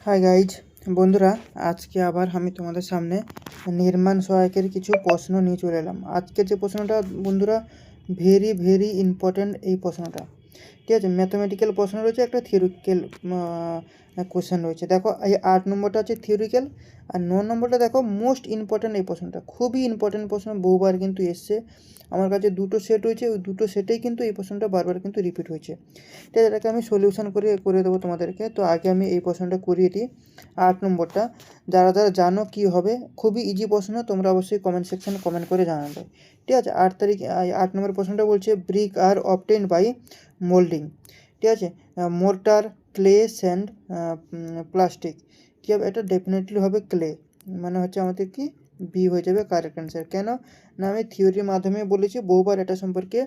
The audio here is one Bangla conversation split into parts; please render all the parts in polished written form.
হাই গাইজ বন্ধুরা, আজকে আবার আমি তোমাদের সামনে নির্মাণ সহায়কের কিছু প্রশ্ন নিয়ে চলে এলাম। আজকে যে প্রশ্নটা বন্ধুরা ভেরি ইম্পর্ট্যান্ট, এই প্রশ্নটা ঠিক আছে। ম্যাথমেটিক্যাল প্রশ্ন রয়েছে, একটা থিওরিক্যাল কোশ্চেন রয়েছে। দেখো এই 8 নম্বরটা হচ্ছে থিওরিক্যাল, আর 9 নম্বরটা দেখো মোস্ট ইম্পর্ট্যান্ট। এই প্রশ্নটা খুবই ইম্পর্ট্যান্ট প্রশ্ন, বহুবার কিন্তু এসছে। আমার কাছে দুটো সেট রয়েছে, ওই দুটো সেটেই কিন্তু এই প্রশ্নটা বারবার কিন্তু রিপিট হয়েছে। ঠিক আছে, এটাকে আমি সলিউশন করে দেবো তোমাদেরকে। তো আগে আমি এই প্রশ্নটা করিয়ে দিই। 8 নম্বরটা যারা জানো কি হবে, খুবই ইজি প্রশ্ন, তোমরা অবশ্যই কমেন্ট সেকশনে কমেন্ট করে জানাবে। ঠিক আছে, 8 নম্বর প্রশ্নটা বলছে brick are obtained by moulding. ঠিক আছে, মোর্টার, ক্লে, স্যান্ড, প্লাস্টিক। কী হবে এটা? ডেফিনেটলি হবে ক্লে, মানে হচ্ছে আমাদের কি বি হয়ে যাবে কারেক্ট অ্যান্সার। কেন না, আমি থিওরির মাধ্যমে বলেছি, বহুবার এটা সম্পর্কে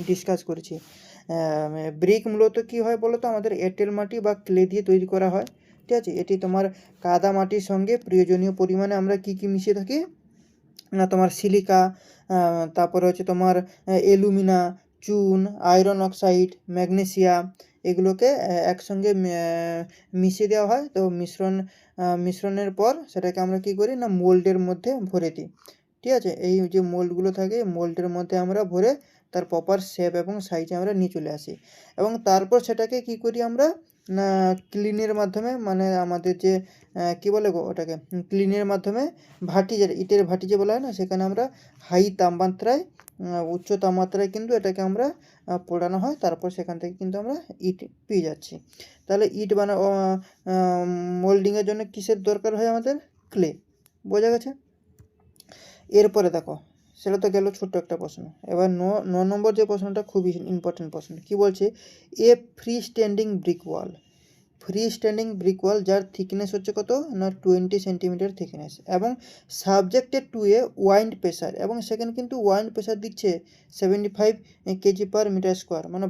ডিসকাস করেছি। ব্রিক মূলত কী হয় বলো তো, আমাদের এঁটেল মাটি বা ক্লে দিয়ে তৈরি করা হয়। ঠিক আছে, এটি তোমার কাদা মাটির সঙ্গে প্রয়োজনীয় পরিমাণে আমরা কি মিশিয়ে থাকি না, তোমার সিলিকা, তারপরে হচ্ছে তোমার অ্যালুমিনা, চুন, আয়রন অক্সাইড, ম্যাগনেসিয়াম, এগুলোকে একসঙ্গে মিশিয়ে দেওয়া হয়। তো মিশ্রণের পর সেটাকে আমরা কি করি না, মোল্ডের মধ্যে ভরে দিই। ঠিক আছে, এই যে মোল্ডগুলো থাকে, মোল্ডের মধ্যে আমরা ভরে তার প্রপার শেপ এবং সাইজে আমরা নিয়ে চলে আসি, এবং তারপর সেটাকে কি করি আমরা না, ক্লিনের মাধ্যমে, মানে আমাদের যে কী বলে গো ওটাকে, ক্লিনের মাধ্যমে ভাটি, যে ইটের ভাটি যে বলা হয় না, সেখানে আমরা হাই তাপমাত্রায়, উচ্চ তাপমাত্রায় কিন্তু এটাকে আমরা পোড়ানো হয়। তারপর সেখান থেকে কিন্তু আমরা ইট পেয়ে যাচ্ছি। তাহলে ইট মোল্ডিংয়ের জন্য কিসের দরকার হয়? আমাদের ক্লে। বোঝা গেছে? এরপরে দেখো, সেটা তো গেল ছোট্ট একটা প্রশ্ন। এবার 9 নম্বর যে প্রশ্নটা খুবই ইম্পর্টেন্ট প্রশ্ন। কি বলছে? এ ফ্রি স্ট্যান্ডিং ব্রিক ওয়াল, যার থিকনেস হচ্ছে কত না 20 সেন্টিমিটার থিকনেস, এবং subjected to A wind pressure, এবং সেখানে কিন্তু ওয়াইন্ড প্রেশার দিচ্ছে 75 কেজি পার মিটার স্কোয়ার, মানে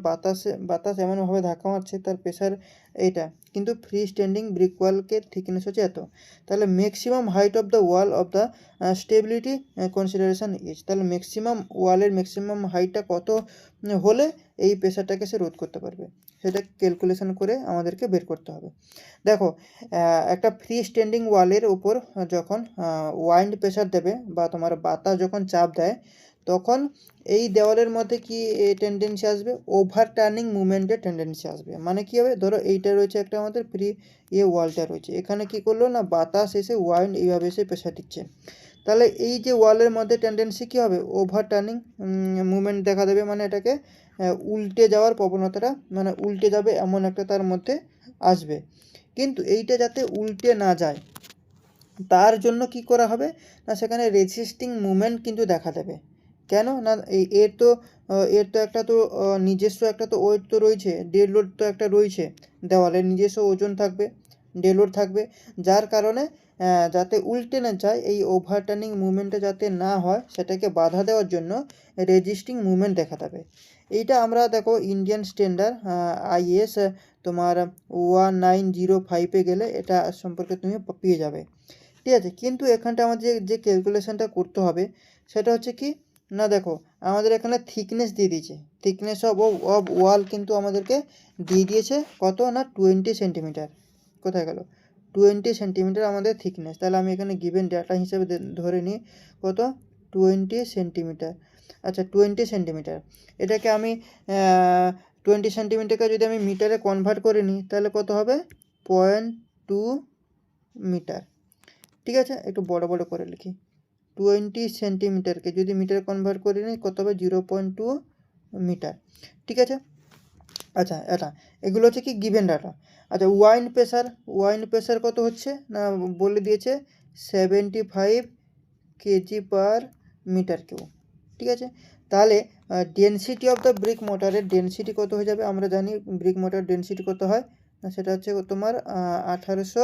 বাতাস এমনভাবে ধাক্কা মারছে, তার প্রেশার এইটা। কিন্তু ফ্রি স্ট্যান্ডিং ব্রিক ওয়ালকে থিকনেস হচ্ছে এত। তাহলে maximum height of the wall of the stability consideration is, তাহলে ওয়ালের ম্যাক্সিমাম হাইটটা কত হলে এই প্রেশারটাকে সে রোধ করতে পারবে, সেটা ক্যালকুলেশন করে আমাদেরকে বের করতে হবে। দেখো, একটা ফ্রি স্ট্যান্ডিং ওয়ালের উপর যখন ওয়াইন্ড প্রেশার দেবে বা তোমার বাতাস যখন চাপ দেয়, তখন এই দেওয়ালের মধ্যে কি টেন্ডেন্সি আসবে? ওভার টার্নিং মুভমেন্টের টেন্ডেন্সি আসবে। মানে কী হবে, ধরো এইটা রয়েছে একটা আমাদের ফ্রি ওয়ালটা রয়েছে, এখানে কি করলো না, বাতাস এসে ওয়াইন্ড এইভাবে এসে প্রেশার দিচ্ছে। তাহলে এই যে ওয়ালের মধ্যে টেন্ডেন্সি কী হবে? ওভার টার্নিং মুভমেন্ট দেখা দেবে, মানে এটাকে উল্টে যাওয়ার প্রবণতাটা, মানে উল্টে যাবে এমন একটা তার মধ্যে আসবে। কিন্তু এইটা যাতে উল্টে না যায়, তার জন্য কি করা হবে না, সেখানে রেজিস্টিং মুভমেন্ট কিন্তু দেখা দেবে। কেন না, এর তো একটা তো নিজস্ব একটা তো ওয়েট তো রয়েছে, ডেড লোড তো একটা রয়েছে, দেওয়ালের নিজস্ব ওজন থাকবে, ডেড লোড থাকবে, যার কারণে যাতে উল্টে না যায়, এই ওভারটার্নিং মুভমেন্টটা যাতে না হয়, সেটাকে বাধা দেওয়ার জন্য রেজিস্টিং মুভমেন্ট দেখা দেবে। এইটা আমরা দেখো ইন্ডিয়ান স্ট্যান্ডার্ড IS তোমার 1905-এ গেলে এটা সম্পর্কে তুমি পেয়ে যাবে। ঠিক আছে, কিন্তু এখানটা আমাদের যে ক্যালকুলেশনটা করতে হবে সেটা হচ্ছে কি না, দেখো আমাদের এখানে থিকনেস দিয়ে দিয়েছে, থিকনেস অফ ওয়াল কিন্তু আমাদেরকে দিয়ে দিয়েছে কত না 20 সেন্টিমিটার। কোথায় গেল? 20 সেন্টিমিটার আমাদের থিকনেস। তাহলে আমি এখানে গিভেন ডাটা হিসেবে ধরে নিই কত, 20 সেন্টিমিটার। আচ্ছা, 20 সেন্টিমিটার, এটাকে আমি 20 সেন্টিমিটারকে যদি আমি মিটারে কনভার্ট করে নিই, তাহলে কত হবে? 0.2 মিটার। ঠিক আছে, একটু বড় করে লিখি। 20 সেন্টিমিটারকে যদি মিটারে কনভার্ট করে নিই, কত হবে? 0.2 মিটার। ঠিক আছে, আচ্ছা এগুলো হচ্ছে কি গিভেন ডাটা। আচ্ছা, ওয়াইন্ড প্রেশার কত হচ্ছে না, বলে দিয়েছে 75 কেজি পার মিটার কিউব। ঠিক আছে, তাহলে ডেনসিটি অফ দ্য ব্রিক মোটারের ডেনসিটি কত হয়ে যাবে? আমরা জানি ব্রিক মোটার ডেনসিটি কত হয়, সেটা হচ্ছে তোমার 1800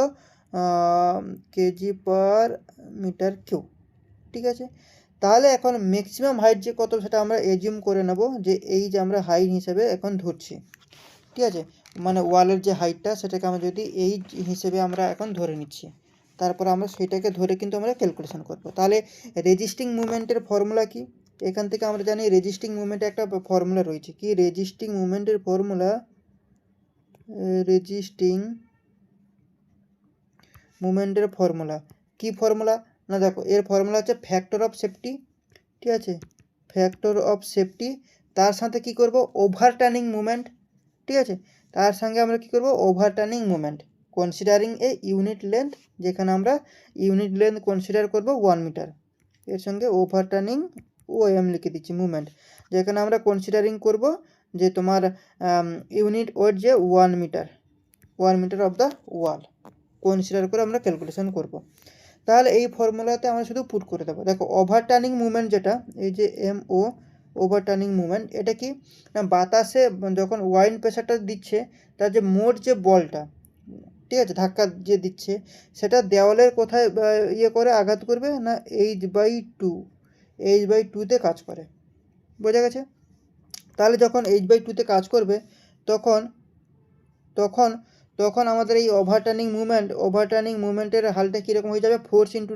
কেজি পার মিটার কিউব। ঠিক আছে, তাহলে এখন ম্যাক্সিমাম হাইট যে কত, সেটা আমরা এজিউম করে নেব যে এই যে আমরা হাইট হিসেবে এখন ধরছি। ঠিক আছে, মানে ওয়ালের যে হাইটটা, সেটাকে আমরা যদি এই হিসেবে আমরা এখন ধরে নিচ্ছি, তারপর আমরা সেটাকে ধরে কিন্তু আমরা ক্যালকুলেশন করব। তাহলে রেজিস্টিং মুভমেন্টের ফর্মুলা কি? এখান থেকে আমরা জানি রেজিস্টিং মুভমেন্টের একটা ফর্মুলা রয়েছে। কি রেজিস্টিং মুভমেন্টের ফর্মুলা? রেজিস্টিং মুভমেন্টের ফর্মুলা। কি ফর্মুলা? না দেখো, এর ফর্মুলা হচ্ছে ফ্যাক্টর অফ সেফটি, ঠিক আছে, ফ্যাক্টর অফ সেফটি, তার সাথে কি করব, ওভারটার্নিং মুভমেন্ট, ঠিক আছে, তার সঙ্গে আমরা কি করব, ওভারটার্নিং মুভমেন্ট কনসিডারিং এ ইউনিট লেন্থ, যেখানে আমরা ইউনিট লেন্থ কনসিডার করব 1 মিটার, এর সঙ্গে ওভারটার্নিং ওএম লিখে দিচ্ছি মুভমেন্ট, যেখানে আমরা কনসিডারিং করব যে তোমার ইউনিট ওয়েট যে 1 metre of the wall consider করে আমরা ক্যালকুলেশন করব। তাহলে এই ফর্মুলাতে আমরা শুধু পুট করে দেবো। দেখো ওভারটার্নিং মুভমেন্ট যেটা, এই যে এমও ওভারটার্নিং মুভমেন্ট, এটা কি না বাতাসে যখন ওয়াইন্ড প্রেশারটা দিচ্ছে, তার যে মোট যে বলটা, ঠিক আছে, ধাক্কা যে দিচ্ছে, সেটা দেওয়ালের কোথায় ইয়ে করে আঘাত করবে না H/2 কাজ করে, বোঝা গেছে? তাহলে যখন H/2 কাজ করবে তখন তখন তখন আমাদের এই ওভারটার্নিং মুভমেন্টের হালটা কীরকম হয়ে যাবে, ফোর্স ইন্টু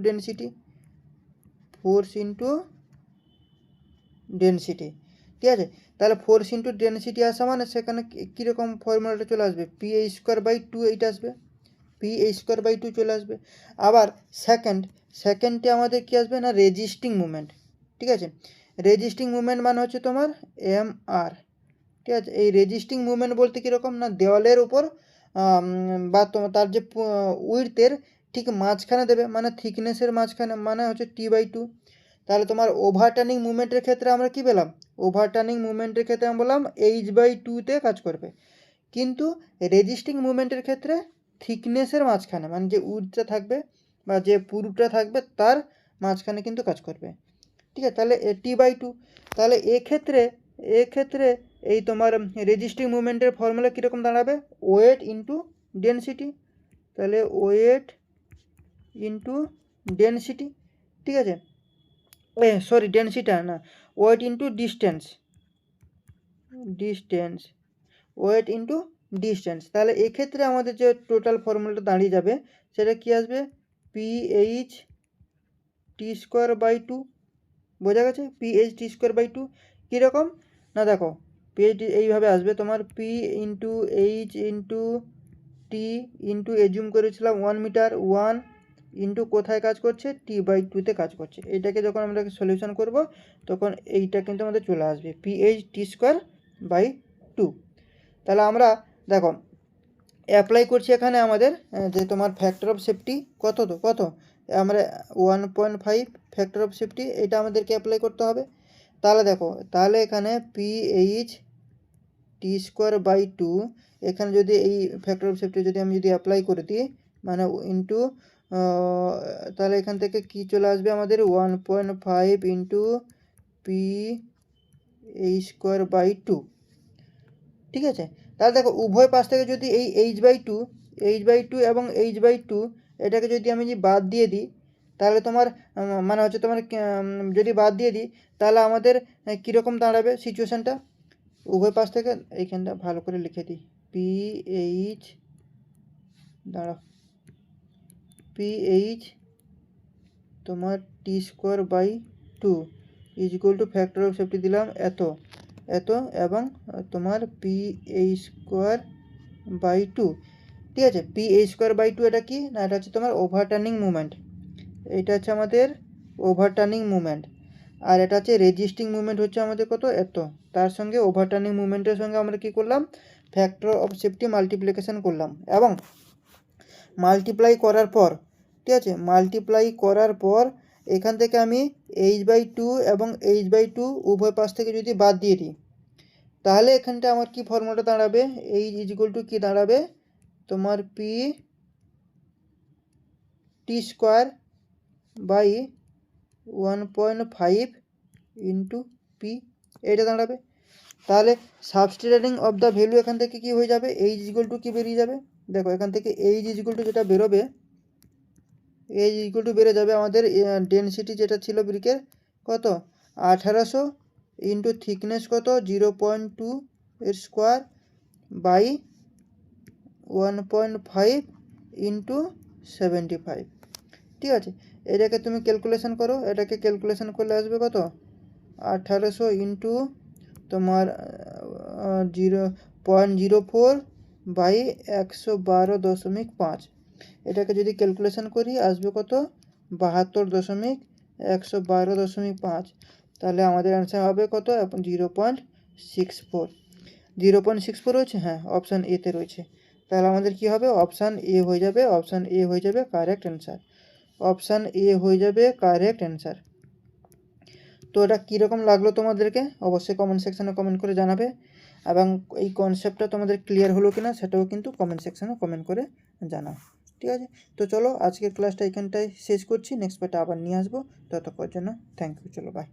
ডেনসিটি, ঠিক আছে। তাহলে ফোর্স ইন্টু ডেনসিটি আসা মানে সেখানে কীরকম ফর্মুলাটা চলে আসবে, PH²/2 এইটা আসবে, PH²/2 চলে আসবে। আবার সেকেন্ডে আমাদের কী আসবে না রেজিস্টিং মুভমেন্ট, ঠিক আছে, রেজিস্টিং মুভমেন্ট মানে হচ্ছে তোমার MR, ঠিক আছে। এই রেজিস্টিং মুভমেন্ট বলতে কীরকম না দেওয়ালের উপর বা তার যে উইডথের ঠিক মাঝখানে দেবে, মানে থিকনেসের মাঝখানে, মানে হচ্ছে T/2। তাহলে তোমার ওভারটার্নিং মুভমেন্টের ক্ষেত্রে আমরা কি পেলাম, ওভারটার্নিং মুভমেন্টের ক্ষেত্রে আমরা বললাম H/2 কাজ করবে, কিন্তু রেজিস্টিং মুভমেন্টের ক্ষেত্রে থিকনেসের মাঝখানে, মানে যে উইডথটা থাকবে বা যে পুরুটা থাকবে তার মাঝখানে কিন্তু কাজ করবে, ঠিক আছে। তাহলে T/2, তাহলে এক্ষেত্রে এই তোমার রেজিস্টিং মুভমেন্টের ফর্মুলা কীরকম দাঁড়াবে, ওয়েট ইন্টু ডেনসিটি, তাহলে ওয়েট ইন্টু ডেনসিটি, ঠিক আছে, সরি ডেনসিটি না, weight into distance, weight into distance. তাহলে এক্ষেত্রে আমাদের যে টোটাল ফর্মুলাটা দাঁড়িয়ে যাবে সেটা কি আসবে, PH/T²/2, বোঝা গেছে, PH/T²/2 কীরকম না দেখো, PH এইভাবে আসবে তোমার P into H into T into assume করেছিলাম 1 মিটার, 1 ইন্টু কোথায় কাজ করছে, T/2 কাজ করছে। এইটাকে যখন আমরা সলিউশন করব তখন এইটা কিন্তু আমাদের চলে আসবে PH/T²/2। তাহলে আমরা দেখো অ্যাপ্লাই করছি এখানে আমাদের যে তোমার ফ্যাক্টর অফ সেফটি কত আমরা 1.5 ফ্যাক্টর অফ সেফটি, এটা আমাদেরকে অ্যাপ্লাই করতে হবে। তাহলে দেখো, তাহলে এখানে PH/T²/2, এখানে যদি এই ফ্যাক্টর অফ সেফটি যদি আমি যদি অ্যাপ্লাই করে দিই, মানে ইন্টু, তাহলে এখান থেকে কি চলে আসবে আমাদের 1.5 ইন্টু PH²/2, ঠিক আছে। তাহলে দেখো উভয় পাশ থেকে যদি এই H/2 এবং H/2 এটাকে যদি আমি বাদ দিয়ে দিই, তাহলে তোমার মানে হচ্ছে তোমার যদি বাদ দিয়ে দিই তাহলে আমাদের কীরকম দাঁড়াবে সিচুয়েশানটা, উভয় পাশ থেকে এইখানটা ভালো করে লিখে দিই, PH তোমার T²/2 is equal to factor of safety দিলাম এত এবং তোমার PH²/2, ঠিক আছে। PH²/2 এটা কি না, এটা হচ্ছে তোমার ওভারটার্নিং মুভমেন্ট, এটা হচ্ছে আমাদের ওভারটার্নিং মুভমেন্ট, আর এটা হচ্ছে রেজিস্টিং মুভমেন্ট হচ্ছে আমাদের কত এত, তার সঙ্গে ওভারটার্নিং মুভমেন্টের সঙ্গে আমরা কি করলাম, ফ্যাক্টর অফ সেফটি মাল্টিপ্লিকেশন করলাম, এবং মাল্টিপ্লাই করার পর, ঠিক আছে, মাল্টিপ্লাই করার পর এখান থেকে আমি H/2 এবং H/2 উভয় পাশ থেকে যদি বাদ দিয়ে দিই, তাহলে এখানটা আমার কি ফর্মুলাটা দাঁড়াবে, H ইজ ইকুয়াল টু কি দাঁড়াবে তোমার T²/1.5 ইন্টু P, এটা দাঁড়াবে। তাহলে সাবস্টিটিউটিং অফ দ্য ভ্যালু এখান থেকে কি হয়ে যাবে, H ইজ ইকুয়াল টু কি বেরিয়ে যাবে, দেখো এখান থেকে H ইজ ইকুয়াল টু যেটা বেরোবে, H ইজ ইকুয়াল টু বেড়ে যাবে আমাদের ডেনসিটি যেটা ছিল ব্রিকের কত 1800 ইন্টু থিকনেস কত 0.2 এর স্কোয়ার বাই 1.5 ইন্টু 75, ঠিক আছে। এটাকে তুমি ক্যালকুলেশন করো, এটাকে ক্যালকুলেশন করলে আসবে কত 1800 ইন্টু তোমার 0.04 বাই 112.5, এটাকে যদি ক্যালকুলেশন করি আসবে কত 72.112.5, তাহলে আমাদের অ্যান্সার হবে কত 0.64। 0.64 রয়েছে, হ্যাঁ অপশান এতে রয়েছে। তাহলে আমাদের কি হবে অপশান এ হয়ে যাবে, অপশান এ হয়ে যাবে কারেক্ট অ্যান্সার, অপশান এ হয়ে যাবে কারেক্ট অ্যান্সার। তো এটা কীরকম লাগলো তোমাদেরকে অবশ্যই কমেন্ট সেকশানে কমেন্ট করে জানাবে, এবং এই কনসেপ্টটা তোমাদের ক্লিয়ার হলো কিনা সেটাও কিন্তু কমেন্ট সেকশানে কমেন্ট করে জানাও। ঠিক আছে, তো চলো আজকের ক্লাসটা এখানটায় শেষ করছি, নেক্সট পার্টে আবার নিয়ে আসবো, ততক্ষণের জন্য থ্যাংক ইউ, চলো বাই।